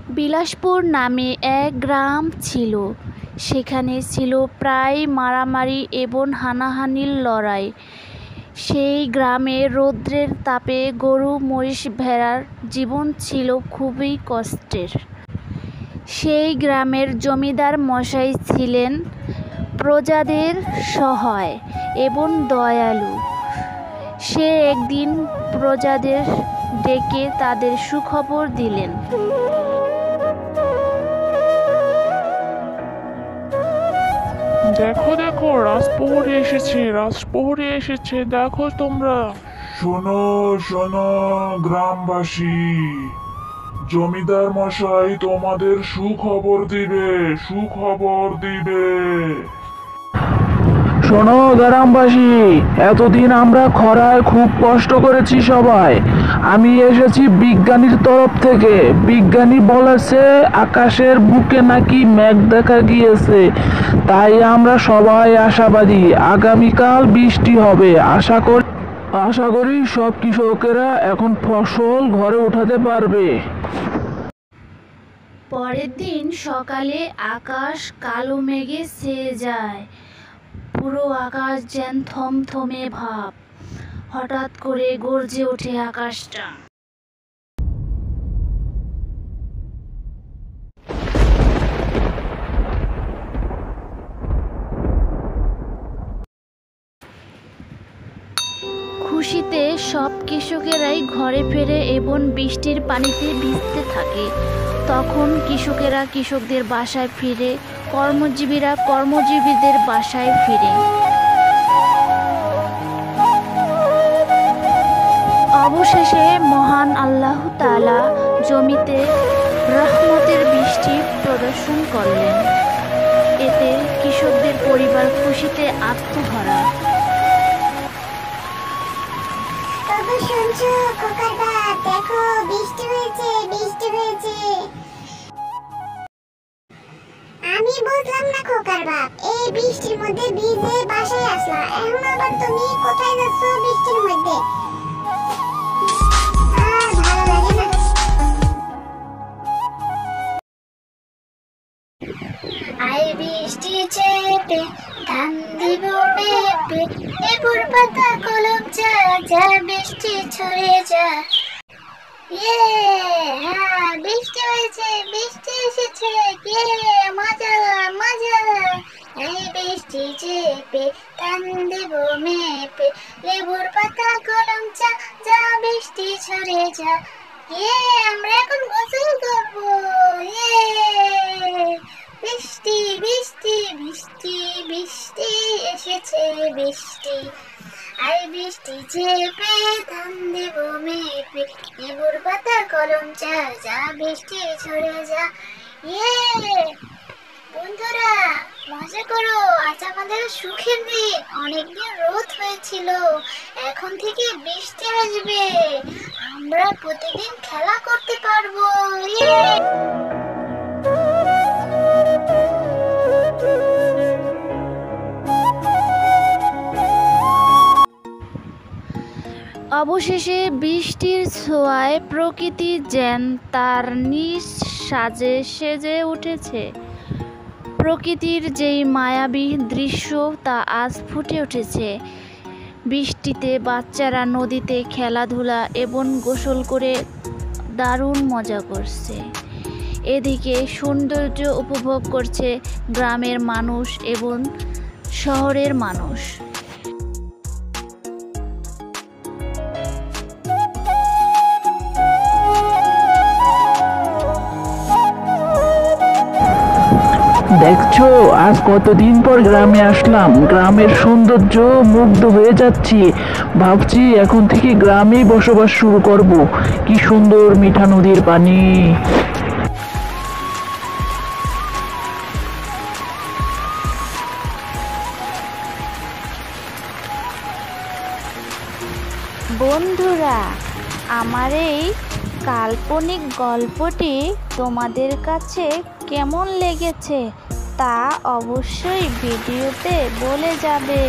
বিলাসপুর নামে এক গ্রাম ছিল। সেখানে ছিল প্রায় মারামারি এবং হানাহানির লড়াই। সেই গ্রামে রৌদ্রের তাপে গরু, মহিষ, ভেড়ার জীবন ছিল খুবই কষ্টের। সেই গ্রামের জমিদার মশাই ছিলেন প্রজাদের সহায় এবং দয়ালু। সে একদিন প্রজাদের ডেকে তাদের সুখবর দিলেন। দেখো দেখো, রাজপ্রহরী এসেছে, দেখো তোমরা। শোনো শোনো গ্রামবাসী, জমিদার মশাই তোমাদের সুখবর দিবে। শোনো গ্রামবাসী, এতদিন আমরা খরায় খুব কষ্ট করেছি সবাই। আমি এসেছি বিজ্ঞানীর তরফ থেকে। বিজ্ঞানী বলেছে আকাশের বুকে নাকি মেঘ দেখা গিয়েছে। তাই আমরা সবাই আশাবাদী, আগামীকাল বৃষ্টি হবে। আশা করি সব কৃষকেরা এখন ফসল ঘরে উঠাতে পারবে। পরের দিন সকালে আকাশ কালো মেঘে ছেয়ে যায়। পুরো আকাশ যেন থমথমে ভাব। হঠাৎ করে গর্জে ওঠে আকাশটা। খুশিতে সব কৃষকেরাই ঘরে ফেরে এবং বৃষ্টির পানিতে ভিজতে থাকে। তখন কৃষকেরা কৃষকদের বাসায় ফিরে, কর্মজীবীরা কর্মজীবীদের বাসায় ফিরে। অবশেষে মহান আল্লাহ তাআলা জমিতে রহমতের বৃষ্টি প্রদর্শন করলেন। এতে কৃষকদের পরিবার খুশিতে আত্মভরা। শুনছো খোকার বাপ, দেখো বৃষ্টি হয়েছে। আমি বুঝলাম না খোকার বাপ, এই বৃষ্টির মধ্যে ভিজে বাসায় আসলা, এখন আবার তুমি কোথায় যাচ্ছ বৃষ্টির মধ্যে? আর ভালো লাগে না। আই বৃষ্টি চেপে ধান দিব পেঁপে, লেবুর পাতা কলম যা বৃষ্টি ছড়ে যা। হ্যাঁ, বৃষ্টি হয়েছে, বৃষ্টি এসেছে, মজা। এই বৃষ্টি চেপে ধান দেব মেপে, লেবুর পাতা কলম যা বৃষ্টি ছড়ে যা। আমরা এখন গোসল করবো। বৃষ্টি বৃষ্টি বৃষ্টি বৃষ্টি এসেছে বৃষ্টি। আই বৃষ্টি চেপে ধান দেব মেপে, লেবুর পাতা কলম যা বৃষ্টি ছড়ে যা। বন্ধুরা মজা করো, আজ আমাদের সুখের দিন। অনেকদিন রোদ হয়েছিল, এখন থেকে বৃষ্টি আসবে, আমরা প্রতিদিন খেলা করতে পারবো। অবশেষে বৃষ্টির ছোঁয়ায় প্রকৃতি যেন তার নিজ সাজে সেজে উঠেছে। প্রকৃতির যেই মায়াবী দৃশ্য তা আজ ফুটে উঠেছে। বৃষ্টিতে বাচ্চারা নদীতে খেলাধুলা এবং গোসল করে দারুণ মজা করছে। এদিকে সৌন্দর্য উপভোগ করছে গ্রামের মানুষ এবং শহরের মানুষ। দেখছো, আজ কতদিন পর গ্রামে আসলাম। গ্রামের সৌন্দর্য মুগ্ধ হয়ে যাচ্ছি। ভাবছি এখন থেকে গ্রামেই বসবাস শুরু করব। কি সুন্দর মিঠা নদীর পানি। বন্ধুরা, আমার এই কাল্পনিক গল্পটি তোমাদের কাছে কেমন লেগেছে তা অবশ্যই ভিডিওতে বলে যাবে।